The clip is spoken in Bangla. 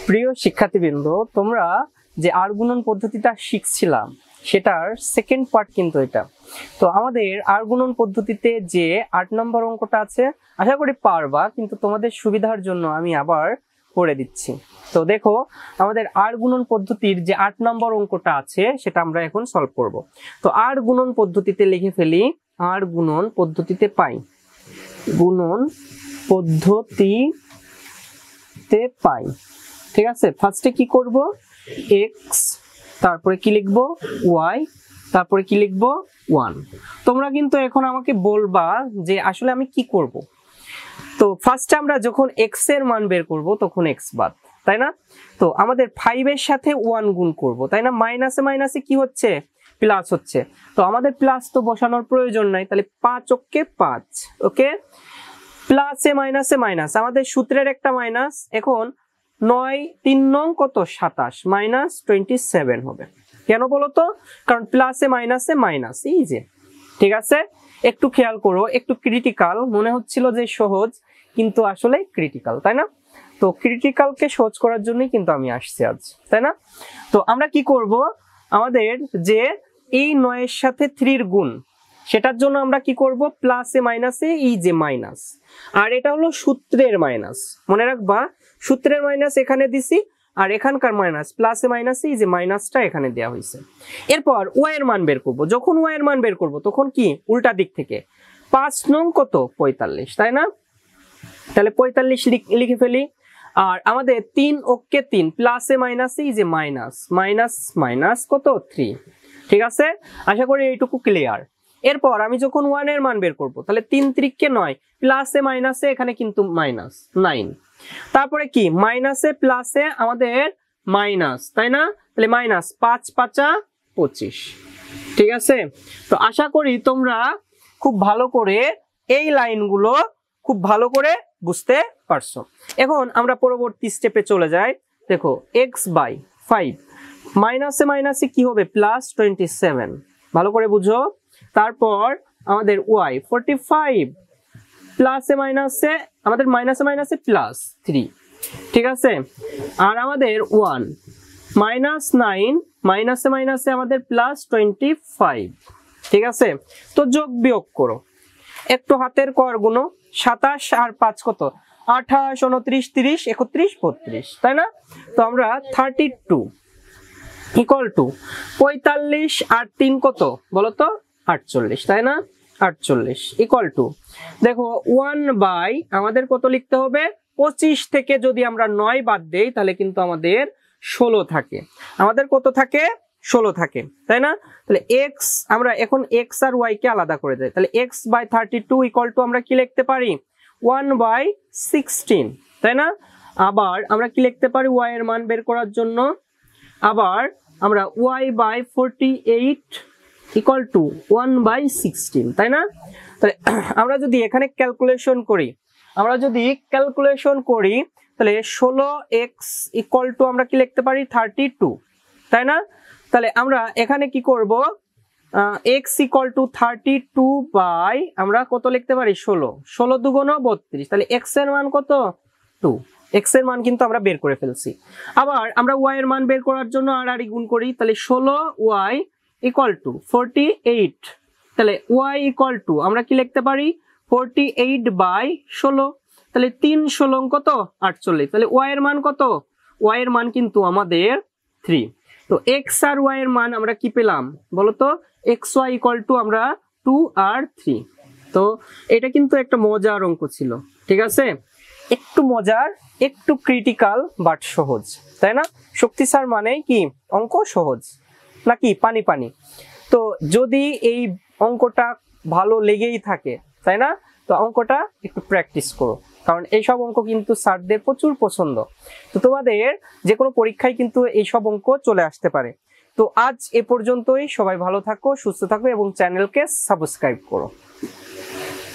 প্রিয় শিক্ষার্থীবৃন্দ, তোমরা যে আর গুণন পদ্ধতিটা শিখছিলাম সেটার সেকেন্ড পার্ট কিন্তু এটা। তো আমাদের আর গুণন পদ্ধতিতে যে 8 নম্বর অঙ্কটা আছে, আশা করি পারবা, কিন্তু তোমাদের সুবিধার জন্য আমি আবার করে দিচ্ছি। তো দেখো, আমাদের আর গুণন পদ্ধতির যে 8 নম্বর অঙ্কটা আছে সেটা আমরা এখন সলভ করব। তো আর গুণন পদ্ধতিতে লিখে ফেলি, আর গুণন পদ্ধতিতে পাই, গুণন পদ্ধতিতে পাই। ঠিক আছে, ফার্স্টে কি করব, এক্স, তারপরে কি লিখবো ওয়াই, তারপরে কি লিখবো 1। তোমরা কিন্তু এখন আমাকে বলবা যে আসলে আমি কি করব। তো ফার্স্টে আমরা যখন এক্স এর মান বের করব তখন এক্স বাদ, তাই না? তো আমাদের 5 এর সাথে 1 গুণ করব, তাই না? মাইনাসে মাইনাসে কি হচ্ছে, প্লাস হচ্ছে। তো আমাদের প্লাস তো বসানোর প্রয়োজন নাই, তাহলে 5 ওকে 5, ওকে। প্লাসে মাইনাসে মাইনাস, আমাদের সূত্রের একটা মাইনাস, এখন 9 3 9 কত 27, মাইনাস 27 হবে। কেন বলো তো? কারণ প্লাসে মাইনাসে মাইনাস, এই যে। ঠিক আছে, একটু খেয়াল করো, একটু ক্রিটিক্যাল মনে হচ্ছিল যে সহজ, কিন্তু আসলে ক্রিটিক্যাল, তাই না? তো ক্রিটিক্যালকে সহজ করার জন্যই কিন্তু আমি আসছি আজ, তাই না? তো আমরা কি করব, আমাদের যে এই 9 এর সাথে 3 এর গুণ, সেটার জন্য আমরা কি করব, প্লাসে মাইনাসে এই যে মাইনাস, আর এটা হলো সূত্রের মাইনাস, মনে রাখবা সূত্রের মাইনাস এখানে দিছি, আর এখানকার মাইনাস প্লাসে মাইনাসে এই যে মাইনাসটা এখানে দেওয়া হয়েছে। এরপর ওয়াই এর মান বের করব, যখন ওয়াই এর মান বের করব তখন কি উল্টা দিক থেকে 5 নং কত 45, তাই না? তাহলে 45 লিখে ফেলি। আর আমাদের 3 ওকে 3, প্লাসে মাইনাসে এই যে মাইনাস, মাইনাস মাইনাস কত 3। ঠিক আছে, আশা করি এইটুকু ক্লিয়ার। এরপর আমি যখন 1 এর মান বের করব, তাহলে 3 3 9, প্লাসে মাইনাসে এখানে কিন্তু মাইনাস 9, তারপরে কি মাইনাসে প্লাসে আমাদের মাইনাস, তাই না? তাহলে মাইনাস 5 5 25। ঠিক আছে, তো আশা করি তোমরা খুব ভালো করে এই লাইনগুলো খুব ভালো করে বুঝতে পারছো। এখন আমরা পরবর্তী স্টেপে চলে যাই। দেখো x/5, মাইনাসে মাইনাসে কি হবে, প্লাস 27, ভালো করে বুঝো। তারপর আমাদের y 45, প্লাসে মাইনাসে আমাদের মাইনাসে মাইনাসে প্লাস 3। ঠিক আছে, আর আমাদের 1 মাইনাস 9, মাইনাসে মাইনাসে আমাদের প্লাস 25। ঠিক আছে, তো যোগ বিয়োগ করো, একটু হাতের কর গুনো, 27 আর 5 কত 28 29 30 31 32, তাই না? তো আমরা 32 ইকুয়াল টু 45 আর 3 কত বলো তো 48, তাই না? 48 ইকুয়াল টু, দেখো 1 বাই আমাদের কত লিখতে হবে, 25 থেকে যদি আমরা 9 বাদ দেই তাহলে কিন্তু আমাদের 16 থাকে। আমাদের কত থাকে, 16 থাকে, তাই না? তাহলে x, আমরা এখন x আর y কে আলাদা করে দেই, তাহলে x/32 ইকুয়াল টু আমরা কি লিখতে পারি 1/16, তাই না? আবার আমরা কি লিখতে পারি y এর মান বের করার জন্য, আবার আমরা y/48 ইকুয়াল টু 1/16, তাই না? তাহলে আমরা যদি এখানে ক্যালকুলেশন করি, তাহলে 16x ইকুয়াল টু আমরা কি লিখতে পারি 32, তাই না? তাহলে আমরা এখানে কি করব, x ইকুয়াল টু 32 বাই আমরা কত লিখতে পারি 16, 16 দুগুণ 32, তাহলে x এর মান কত 2, x এর মান কিন্তু আমরা বের করে ফেলছি। আবার আমরা y এর মান বের করার জন্য আর গুণ করি, তাহলে 16y ইকুয়াল টু 48, তাহলে y ইকুয়াল টু আমরা কি লিখতে পারি 48/16, তাহলে 3 16 কত 48, তাহলে y এর মান কত, y এর মান কিন্তু আমাদের 3। তো x আর y এর মান আমরা কি পেলাম বলো তো, xy ইকুয়াল টু আমরা 2 আর 3। তো এটা কিন্তু একটা মজার অঙ্ক ছিল, ঠিক আছে? একটু মজার, একটু ক্রিটিক্যাল, বাট সহজ, তাই না? শক্তি স্যার মানে কি অঙ্ক সহজ নাকি পানি পানি? তো যদি এই অঙ্কটা ভালো লেগেই থাকে, তাই না, তো অঙ্কটা একটু প্র্যাকটিস করো, কারণ এইসব অঙ্ক কিন্তু স্যারদের প্রচুর পছন্দ। তো তোমাদের যে কোনো পরীক্ষায় কিন্তু এইসব অঙ্ক চলে আসতে পারে। তো আজ এ পর্যন্তই, সবাই ভালো থাকো, সুস্থ থাকো এবং চ্যানেলকে সাবস্ক্রাইব করো।